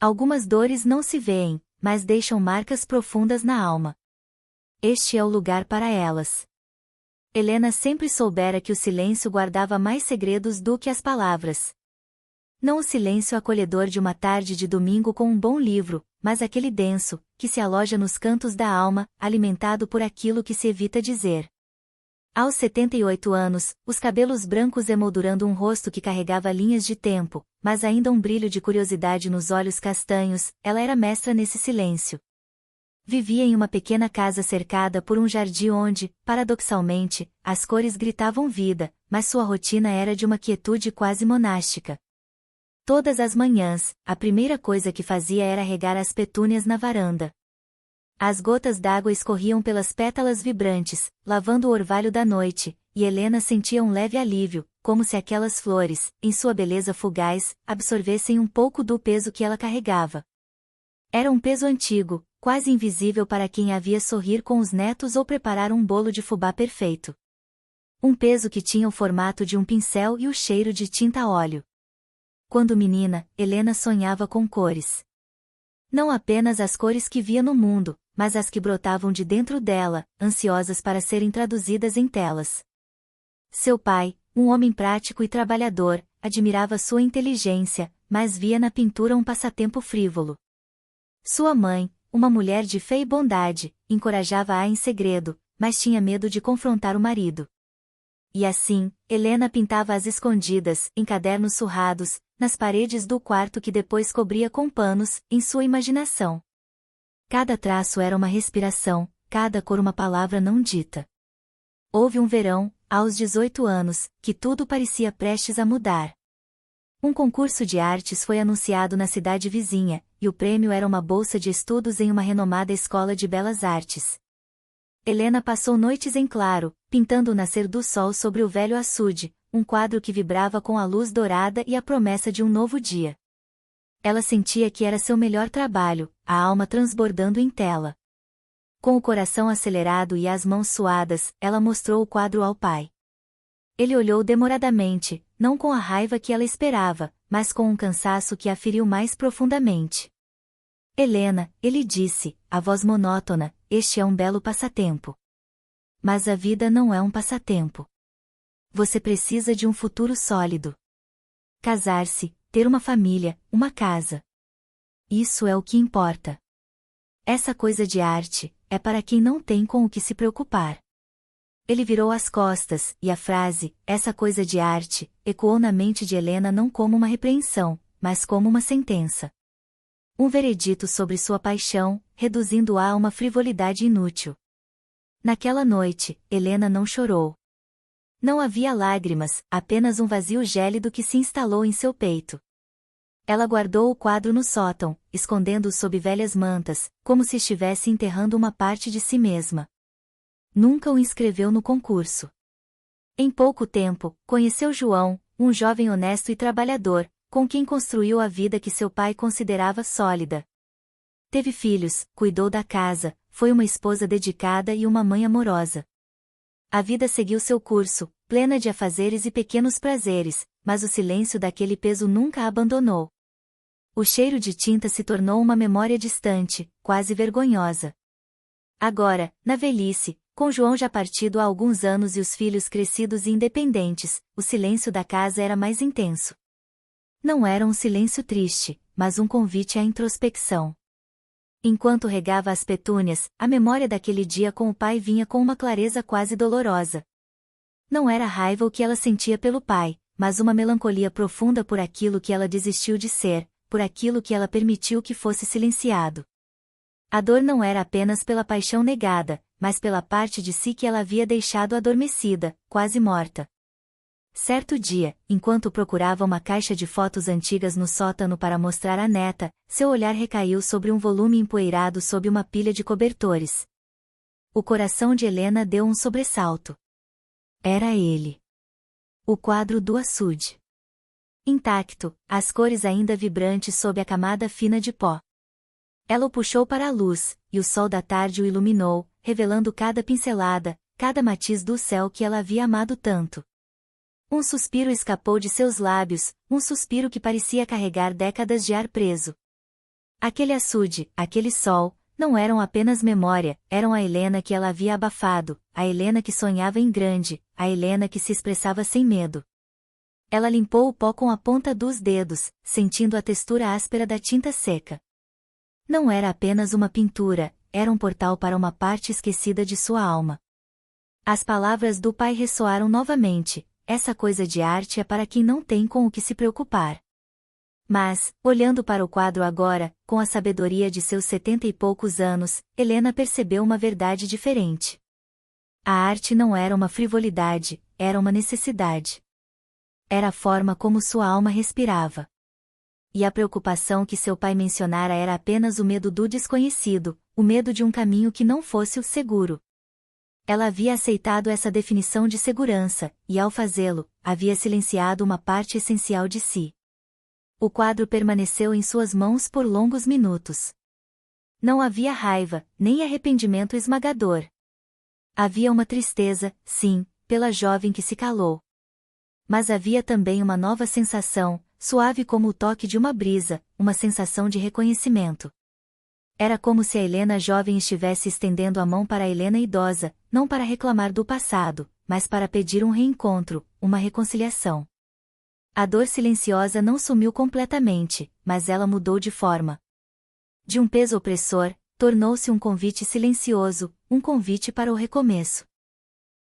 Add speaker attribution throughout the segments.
Speaker 1: Algumas dores não se veem, mas deixam marcas profundas na alma. Este é o lugar para elas. Helena sempre soubera que o silêncio guardava mais segredos do que as palavras. Não o silêncio acolhedor de uma tarde de domingo com um bom livro, mas aquele denso, que se aloja nos cantos da alma, alimentado por aquilo que se evita dizer. Aos 78 anos, os cabelos brancos emoldurando um rosto que carregava linhas de tempo, mas ainda um brilho de curiosidade nos olhos castanhos, ela era mestra nesse silêncio. Vivia em uma pequena casa cercada por um jardim onde, paradoxalmente, as cores gritavam vida, mas sua rotina era de uma quietude quase monástica. Todas as manhãs, a primeira coisa que fazia era regar as petúnias na varanda. As gotas d'água escorriam pelas pétalas vibrantes, lavando o orvalho da noite, e Helena sentia um leve alívio, como se aquelas flores, em sua beleza fugaz, absorvessem um pouco do peso que ela carregava. Era um peso antigo, quase invisível para quem a via sorrir com os netos ou preparar um bolo de fubá perfeito. Um peso que tinha o formato de um pincel e o cheiro de tinta a óleo. Quando menina, Helena sonhava com cores. Não apenas as cores que via no mundo, mas as que brotavam de dentro dela, ansiosas para serem traduzidas em telas. Seu pai, um homem prático e trabalhador, admirava sua inteligência, mas via na pintura um passatempo frívolo. Sua mãe, uma mulher de fé e bondade, encorajava-a em segredo, mas tinha medo de confrontar o marido. E assim, Helena pintava às escondidas, em cadernos surrados, nas paredes do quarto que depois cobria com panos, em sua imaginação. Cada traço era uma respiração, cada cor uma palavra não dita. Houve um verão, aos 18 anos, que tudo parecia prestes a mudar. Um concurso de artes foi anunciado na cidade vizinha, e o prêmio era uma bolsa de estudos em uma renomada escola de belas artes. Helena passou noites em claro, pintando o nascer do sol sobre o velho açude, um quadro que vibrava com a luz dourada e a promessa de um novo dia. Ela sentia que era seu melhor trabalho, a alma transbordando em tela. Com o coração acelerado e as mãos suadas, ela mostrou o quadro ao pai. Ele olhou demoradamente, não com a raiva que ela esperava, mas com um cansaço que a feriu mais profundamente. Helena, ele disse, a voz monótona, este é um belo passatempo. Mas a vida não é um passatempo. Você precisa de um futuro sólido. Casar-se, ter uma família, uma casa. Isso é o que importa. Essa coisa de arte, é para quem não tem com o que se preocupar. Ele virou as costas, e a frase, essa coisa de arte, ecoou na mente de Helena não como uma repreensão, mas como uma sentença. Um veredito sobre sua paixão, reduzindo-a a uma frivolidade inútil. Naquela noite, Helena não chorou. Não havia lágrimas, apenas um vazio gélido que se instalou em seu peito. Ela guardou o quadro no sótão, escondendo-o sob velhas mantas, como se estivesse enterrando uma parte de si mesma. Nunca o inscreveu no concurso. Em pouco tempo, conheceu João, um jovem honesto e trabalhador, com quem construiu a vida que seu pai considerava sólida. Teve filhos, cuidou da casa, foi uma esposa dedicada e uma mãe amorosa. A vida seguiu seu curso, plena de afazeres e pequenos prazeres, mas o silêncio daquele peso nunca a abandonou. O cheiro de tinta se tornou uma memória distante, quase vergonhosa. Agora, na velhice, com João já partido há alguns anos e os filhos crescidos e independentes, o silêncio da casa era mais intenso. Não era um silêncio triste, mas um convite à introspecção. Enquanto regava as petúnias, a memória daquele dia com o pai vinha com uma clareza quase dolorosa. Não era raiva o que ela sentia pelo pai, mas uma melancolia profunda por aquilo que ela desistiu de ser, por aquilo que ela permitiu que fosse silenciado. A dor não era apenas pela paixão negada, mas pela parte de si que ela havia deixado adormecida, quase morta. Certo dia, enquanto procurava uma caixa de fotos antigas no sótano para mostrar à neta, seu olhar recaiu sobre um volume empoeirado sob uma pilha de cobertores. O coração de Helena deu um sobressalto. Era ele. O quadro do açude. Intacto, as cores ainda vibrantes sob a camada fina de pó. Ela o puxou para a luz, e o sol da tarde o iluminou, revelando cada pincelada, cada matiz do céu que ela havia amado tanto. Um suspiro escapou de seus lábios, um suspiro que parecia carregar décadas de ar preso. Aquele açude, aquele sol, não eram apenas memória, eram a Helena que ela havia abafado, a Helena que sonhava em grande, a Helena que se expressava sem medo. Ela limpou o pó com a ponta dos dedos, sentindo a textura áspera da tinta seca. Não era apenas uma pintura, era um portal para uma parte esquecida de sua alma. As palavras do pai ressoaram novamente: essa coisa de arte é para quem não tem com o que se preocupar. Mas, olhando para o quadro agora, com a sabedoria de seus 70 e poucos anos, Helena percebeu uma verdade diferente. A arte não era uma frivolidade, era uma necessidade. Era a forma como sua alma respirava. E a preocupação que seu pai mencionara era apenas o medo do desconhecido, o medo de um caminho que não fosse o seguro. Ela havia aceitado essa definição de segurança, e ao fazê-lo, havia silenciado uma parte essencial de si. O quadro permaneceu em suas mãos por longos minutos. Não havia raiva, nem arrependimento esmagador. Havia uma tristeza, sim, pela jovem que se calou. Mas havia também uma nova sensação, suave como o toque de uma brisa, uma sensação de reconhecimento. Era como se a Helena jovem estivesse estendendo a mão para a Helena idosa, não para reclamar do passado, mas para pedir um reencontro, uma reconciliação. A dor silenciosa não sumiu completamente, mas ela mudou de forma. De um peso opressor, tornou-se um convite silencioso, um convite para o recomeço.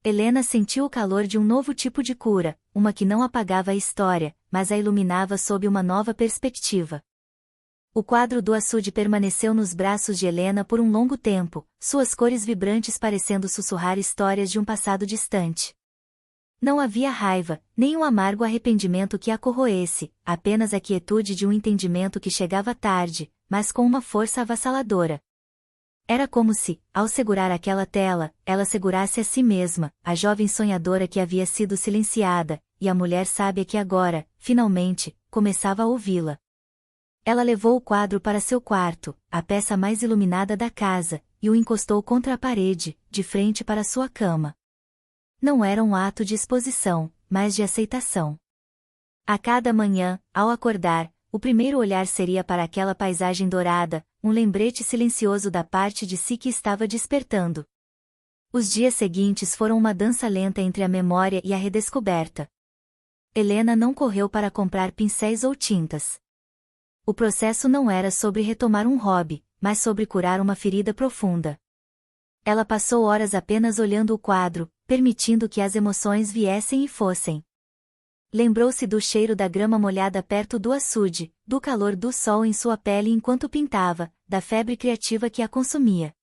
Speaker 1: Helena sentiu o calor de um novo tipo de cura, uma que não apagava a história, mas a iluminava sob uma nova perspectiva. O quadro do açude permaneceu nos braços de Helena por um longo tempo, suas cores vibrantes parecendo sussurrar histórias de um passado distante. Não havia raiva, nem um amargo arrependimento que a corroesse, apenas a quietude de um entendimento que chegava tarde, mas com uma força avassaladora. Era como se, ao segurar aquela tela, ela segurasse a si mesma, a jovem sonhadora que havia sido silenciada, e a mulher sábia que agora, finalmente, começava a ouvi-la. Ela levou o quadro para seu quarto, a peça mais iluminada da casa, e o encostou contra a parede, de frente para sua cama. Não era um ato de exposição, mas de aceitação. A cada manhã, ao acordar, o primeiro olhar seria para aquela paisagem dourada, um lembrete silencioso da parte de si que estava despertando. Os dias seguintes foram uma dança lenta entre a memória e a redescoberta. Helena não correu para comprar pincéis ou tintas. O processo não era sobre retomar um hobby, mas sobre curar uma ferida profunda. Ela passou horas apenas olhando o quadro, permitindo que as emoções viessem e fossem. Lembrou-se do cheiro da grama molhada perto do açude, do calor do sol em sua pele enquanto pintava, da febre criativa que a consumia.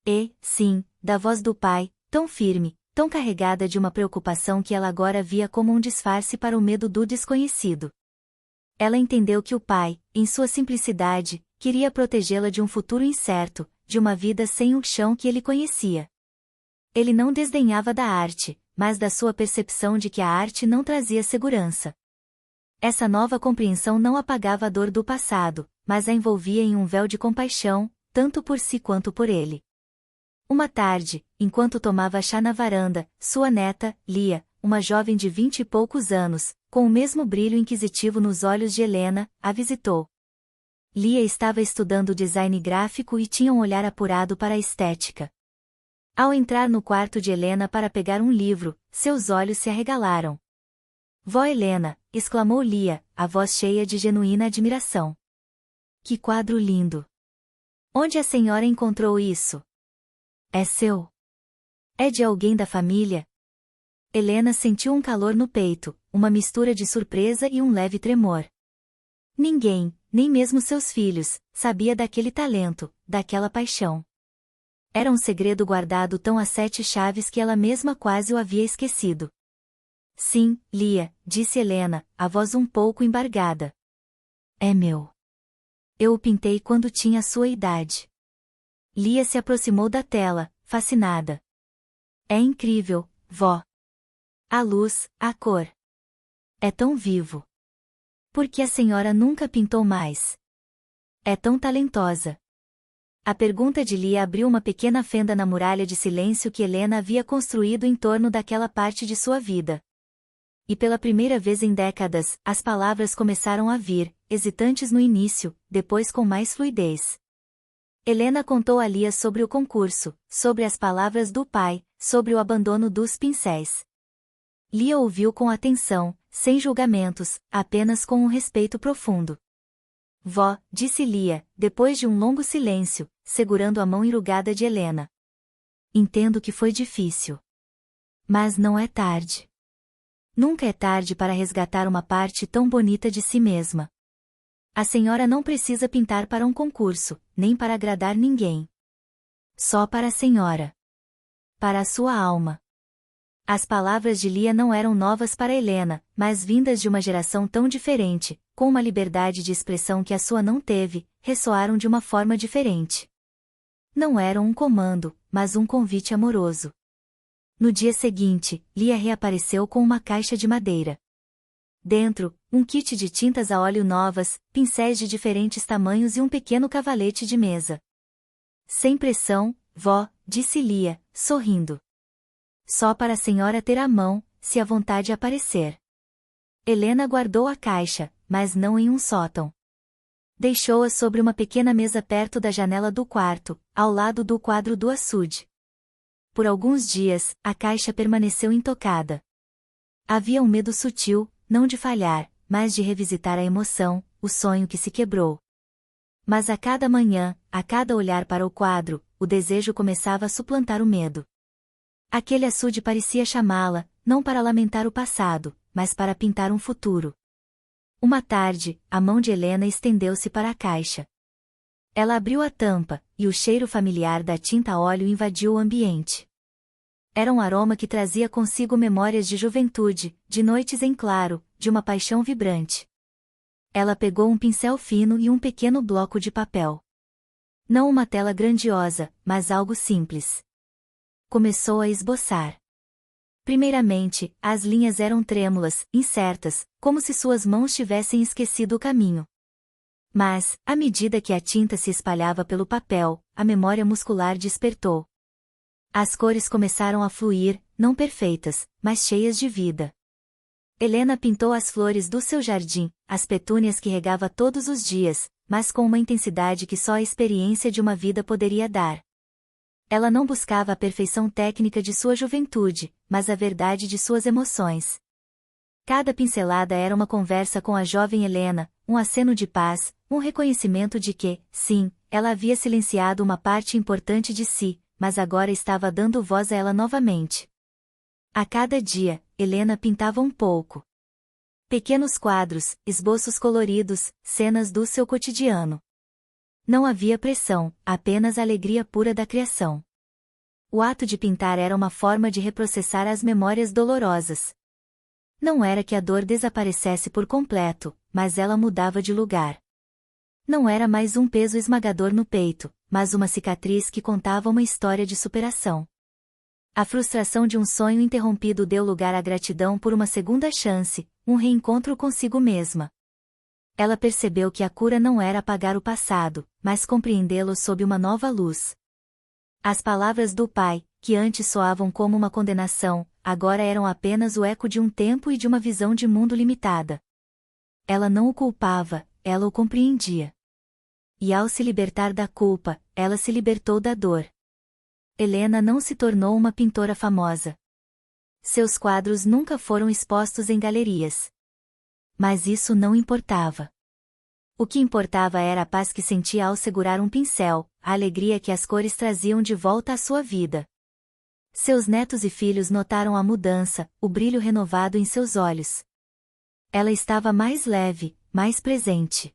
Speaker 1: E, sim, da voz do pai, tão firme, tão carregada de uma preocupação que ela agora via como um disfarce para o medo do desconhecido. Ela entendeu que o pai, em sua simplicidade, queria protegê-la de um futuro incerto, de uma vida sem o chão que ele conhecia. Ele não desdenhava da arte, mas da sua percepção de que a arte não trazia segurança. Essa nova compreensão não apagava a dor do passado, mas a envolvia em um véu de compaixão, tanto por si quanto por ele. Uma tarde, enquanto tomava chá na varanda, sua neta, Lia, uma jovem de 20 e poucos anos, com o mesmo brilho inquisitivo nos olhos de Helena, a visitou. Lia estava estudando design gráfico e tinha um olhar apurado para a estética. Ao entrar no quarto de Helena para pegar um livro, seus olhos se arregalaram. Vó Helena, exclamou Lia, a voz cheia de genuína admiração. Que quadro lindo! Onde a senhora encontrou isso? É seu? É de alguém da família? Helena sentiu um calor no peito, uma mistura de surpresa e um leve tremor. Ninguém, nem mesmo seus filhos, sabia daquele talento, daquela paixão. Era um segredo guardado tão a 7 chaves que ela mesma quase o havia esquecido. Sim, Lia, disse Helena, a voz um pouco embargada. É meu. Eu o pintei quando tinha sua idade. Lia se aproximou da tela, fascinada. É incrível, vó. A luz, a cor. É tão vivo. Por que a senhora nunca pintou mais? É tão talentosa. A pergunta de Lia abriu uma pequena fenda na muralha de silêncio que Helena havia construído em torno daquela parte de sua vida. E pela primeira vez em décadas, as palavras começaram a vir, hesitantes no início, depois com mais fluidez. Helena contou a Lia sobre o concurso, sobre as palavras do pai, sobre o abandono dos pincéis. Lia ouviu com atenção, sem julgamentos, apenas com um respeito profundo. Vó, disse Lia, depois de um longo silêncio, segurando a mão enrugada de Helena. Entendo que foi difícil. Mas não é tarde. Nunca é tarde para resgatar uma parte tão bonita de si mesma. A senhora não precisa pintar para um concurso, nem para agradar ninguém. Só para a senhora. Para a sua alma. As palavras de Lia não eram novas para Helena, mas vindas de uma geração tão diferente, com uma liberdade de expressão que a sua não teve, ressoaram de uma forma diferente. Não eram um comando, mas um convite amoroso. No dia seguinte, Lia reapareceu com uma caixa de madeira. Dentro, um kit de tintas a óleo novas, pincéis de diferentes tamanhos e um pequeno cavalete de mesa. Sem pressão, vó, disse Lia, sorrindo. Só para a senhora ter à mão, se a vontade aparecer. Helena guardou a caixa, mas não em um sótão. Deixou-a sobre uma pequena mesa perto da janela do quarto, ao lado do quadro do açude. Por alguns dias, a caixa permaneceu intocada. Havia um medo sutil, não de falhar, mas de revisitar a emoção, o sonho que se quebrou. Mas a cada manhã, a cada olhar para o quadro, o desejo começava a suplantar o medo. Aquele açude parecia chamá-la, não para lamentar o passado, mas para pintar um futuro. Uma tarde, a mão de Helena estendeu-se para a caixa. Ela abriu a tampa, e o cheiro familiar da tinta a óleo invadiu o ambiente. Era um aroma que trazia consigo memórias de juventude, de noites em claro, de uma paixão vibrante. Ela pegou um pincel fino e um pequeno bloco de papel. Não uma tela grandiosa, mas algo simples. Começou a esboçar. Primeiramente, as linhas eram trêmulas, incertas, como se suas mãos tivessem esquecido o caminho. Mas, à medida que a tinta se espalhava pelo papel, a memória muscular despertou. As cores começaram a fluir, não perfeitas, mas cheias de vida. Helena pintou as flores do seu jardim, as petúnias que regava todos os dias, mas com uma intensidade que só a experiência de uma vida poderia dar. Ela não buscava a perfeição técnica de sua juventude, mas a verdade de suas emoções. Cada pincelada era uma conversa com a jovem Helena, um aceno de paz, um reconhecimento de que, sim, ela havia silenciado uma parte importante de si, mas agora estava dando voz a ela novamente. A cada dia, Helena pintava um pouco. Pequenos quadros, esboços coloridos, cenas do seu cotidiano. Não havia pressão, apenas a alegria pura da criação. O ato de pintar era uma forma de reprocessar as memórias dolorosas. Não era que a dor desaparecesse por completo, mas ela mudava de lugar. Não era mais um peso esmagador no peito, mas uma cicatriz que contava uma história de superação. A frustração de um sonho interrompido deu lugar à gratidão por uma segunda chance, um reencontro consigo mesma. Ela percebeu que a cura não era apagar o passado, mas compreendê-lo sob uma nova luz. As palavras do pai, que antes soavam como uma condenação, agora eram apenas o eco de um tempo e de uma visão de mundo limitada. Ela não o culpava, ela o compreendia. E ao se libertar da culpa, ela se libertou da dor. Helena não se tornou uma pintora famosa. Seus quadros nunca foram expostos em galerias. Mas isso não importava. O que importava era a paz que sentia ao segurar um pincel, a alegria que as cores traziam de volta à sua vida. Seus netos e filhos notaram a mudança, o brilho renovado em seus olhos. Ela estava mais leve, mais presente.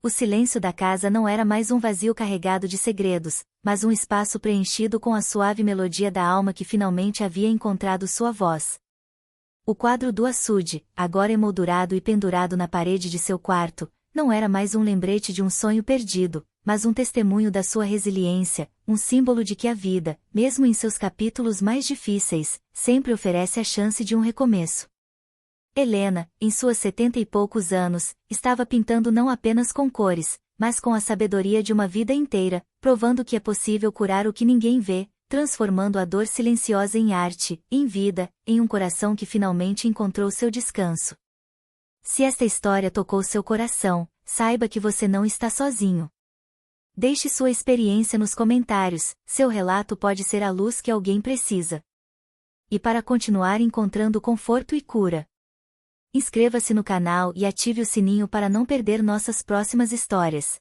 Speaker 1: O silêncio da casa não era mais um vazio carregado de segredos, mas um espaço preenchido com a suave melodia da alma que finalmente havia encontrado sua voz. O quadro do açude, agora emoldurado e pendurado na parede de seu quarto, não era mais um lembrete de um sonho perdido, mas um testemunho da sua resiliência, um símbolo de que a vida, mesmo em seus capítulos mais difíceis, sempre oferece a chance de um recomeço. Helena, em suas 70 e poucos anos, estava pintando não apenas com cores, mas com a sabedoria de uma vida inteira, provando que é possível curar o que ninguém vê, transformando a dor silenciosa em arte, em vida, em um coração que finalmente encontrou seu descanso. Se esta história tocou seu coração, saiba que você não está sozinho. Deixe sua experiência nos comentários, seu relato pode ser a luz que alguém precisa. E para continuar encontrando conforto e cura, inscreva-se no canal e ative o sininho para não perder nossas próximas histórias.